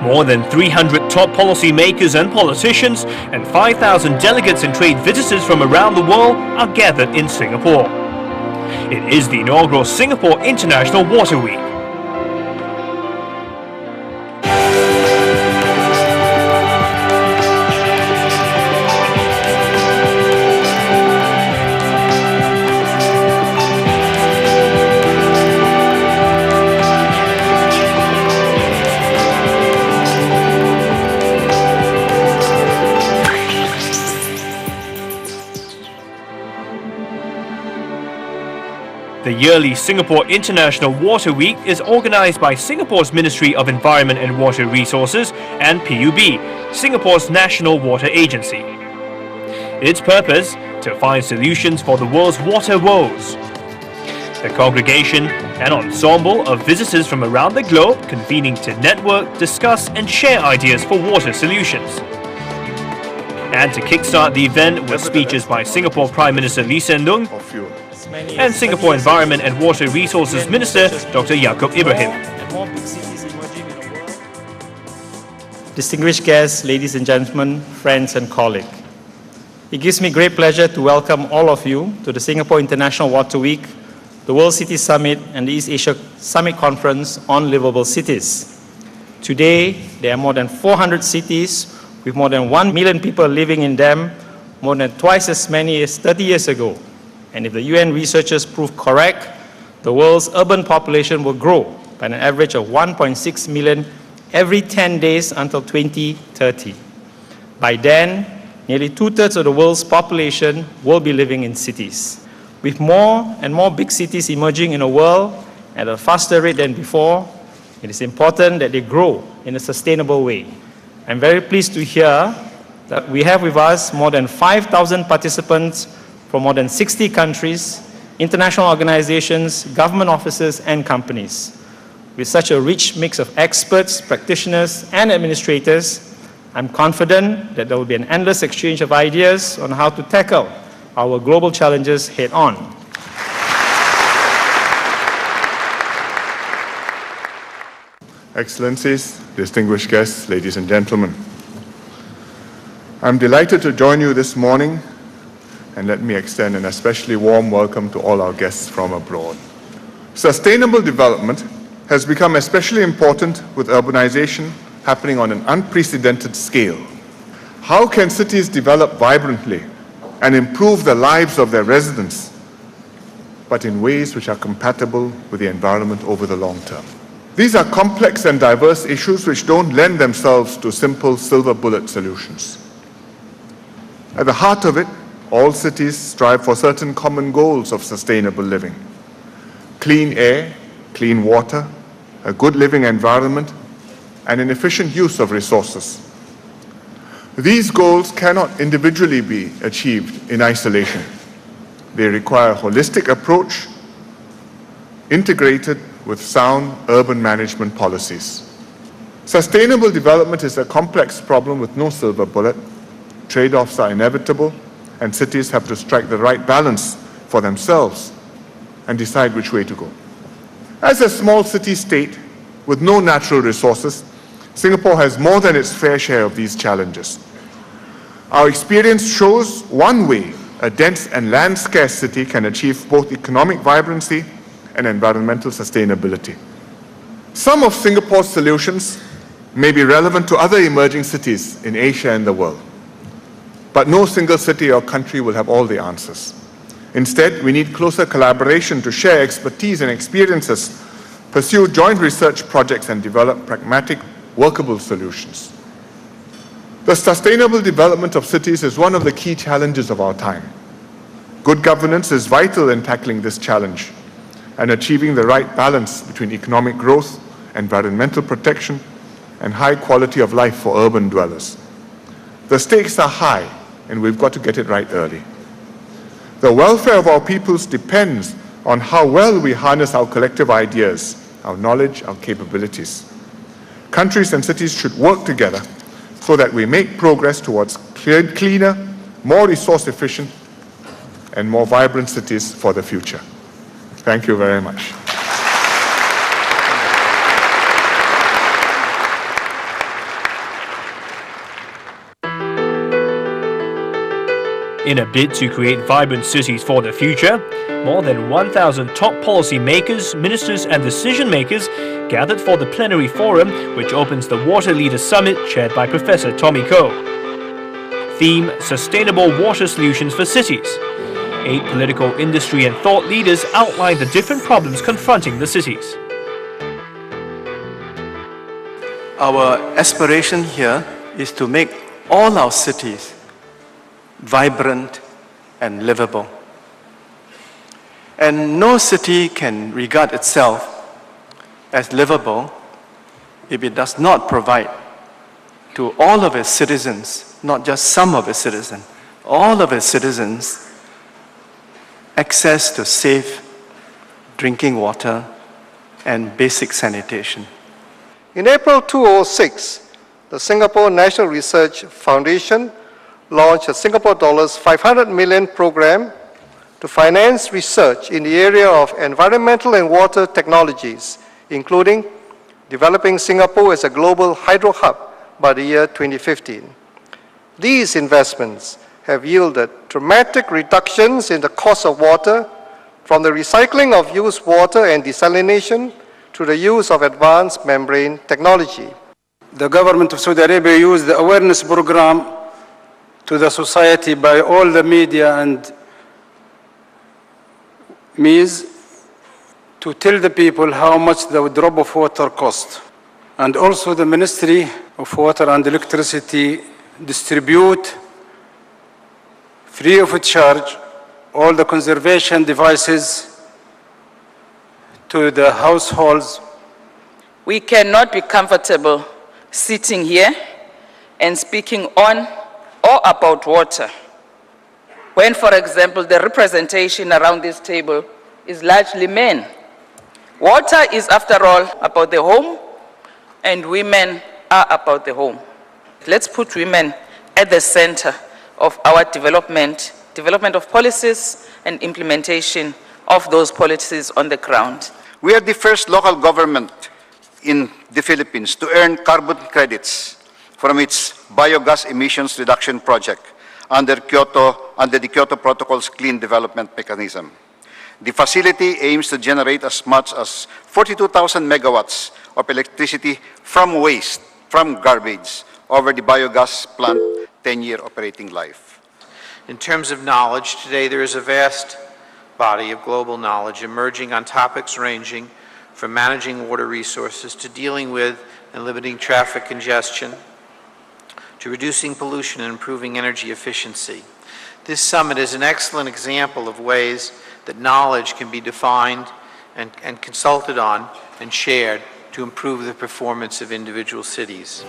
More than 300 top policymakers and politicians and 5,000 delegates and trade visitors from around the world are gathered in Singapore. It is the inaugural Singapore International Water Week. The yearly Singapore International Water Week is organised by Singapore's Ministry of Environment and Water Resources and PUB, Singapore's National Water Agency. Its purpose? To find solutions for the world's water woes. The congregation, an ensemble of visitors from around the globe convening to network, discuss and share ideas for water solutions. And to kickstart the event were speeches by Singapore Prime Minister Lee Hsien Loong and Singapore Environment and Water Resources Minister Dr. Yaacob Ibrahim. Distinguished guests, ladies and gentlemen, friends and colleagues. It gives me great pleasure to welcome all of you to the Singapore International Water Week, the World City Summit and the East Asia Summit Conference on Livable Cities. Today, there are more than 400 cities with more than 1 million people living in them, more than twice as many as 30 years ago. And if the UN researchers prove correct, the world's urban population will grow by an average of 1.6 million every 10 days until 2030. By then, nearly 2/3 of the world's population will be living in cities. With more and more big cities emerging in the world at a faster rate than before, it is important that they grow in a sustainable way. I'm very pleased to hear that we have with us more than 5,000 participants from more than 60 countries, international organizations, government offices, and companies. With such a rich mix of experts, practitioners, and administrators, I'm confident that there will be an endless exchange of ideas on how to tackle our global challenges head-on. Excellencies, distinguished guests, ladies and gentlemen. I'm delighted to join you this morning, and let me extend an especially warm welcome to all our guests from abroad. Sustainable development has become especially important with urbanization happening on an unprecedented scale. How can cities develop vibrantly and improve the lives of their residents, but in ways which are compatible with the environment over the long term? These are complex and diverse issues which don't lend themselves to simple silver bullet solutions. At the heart of it, all cities strive for certain common goals of sustainable living: clean air, clean water, a good living environment, and an efficient use of resources. These goals cannot individually be achieved in isolation. They require a holistic approach, integrated with sound urban management policies. Sustainable development is a complex problem with no silver bullet. Trade-offs are inevitable, and cities have to strike the right balance for themselves and decide which way to go. As a small city-state with no natural resources, Singapore has more than its fair share of these challenges. Our experience shows one way a dense and land-scarce city can achieve both economic vibrancy and environmental sustainability. Some of Singapore's solutions may be relevant to other emerging cities in Asia and the world. But no single city or country will have all the answers. Instead, we need closer collaboration to share expertise and experiences, pursue joint research projects, and develop pragmatic, workable solutions. The sustainable development of cities is one of the key challenges of our time. Good governance is vital in tackling this challenge and achieving the right balance between economic growth, environmental protection, and high quality of life for urban dwellers. The stakes are high, and we've got to get it right early. The welfare of our peoples depends on how well we harness our collective ideas, our knowledge, our capabilities. Countries and cities should work together so that we make progress towards cleaner, more resource efficient, and more vibrant cities for the future. Thank you very much. In a bid to create vibrant cities for the future, more than 1,000 top policy makers, ministers and decision makers gathered for the plenary forum which opens the Water Leaders Summit chaired by Professor Tommy Koh. Theme: Sustainable Water Solutions for Cities. 8 political, industry and thought leaders outlined the different problems confronting the cities. Our aspiration here is to make all our cities vibrant and livable. And no city can regard itself as livable if it does not provide to all of its citizens, not just some of its citizens, all of its citizens, access to safe drinking water and basic sanitation. In April 2006, the Singapore National Research Foundation launched a Singapore dollars 500 million program to finance research in the area of environmental and water technologies, including developing Singapore as a global hydro hub by the year 2015. These investments have yielded dramatic reductions in the cost of water, from the recycling of used water and desalination to the use of advanced membrane technology. The government of Saudi Arabia used the awareness program to the society by all the media and means to tell the people how much the drop of water costs. And also the Ministry of Water and Electricity distribute free of charge all the conservation devices to the households. We cannot be comfortable sitting here and speaking on or about water when, for example, the representation around this table is largely men. Water is, after all, about the home, and women are about the home. Let's put women at the center of our development of policies and implementation of those policies on the ground. We are the first local government in the Philippines to earn carbon credits from its biogas emissions reduction project under the Kyoto Protocol's Clean Development Mechanism. The facility aims to generate as much as 42,000 megawatts of electricity from waste, from garbage, over the biogas plant 10-year operating life. In terms of knowledge, today there is a vast body of global knowledge emerging on topics ranging from managing water resources to dealing with and limiting traffic congestion, to reducing pollution and improving energy efficiency. This summit is an excellent example of ways that knowledge can be defined and consulted on and shared to improve the performance of individual cities.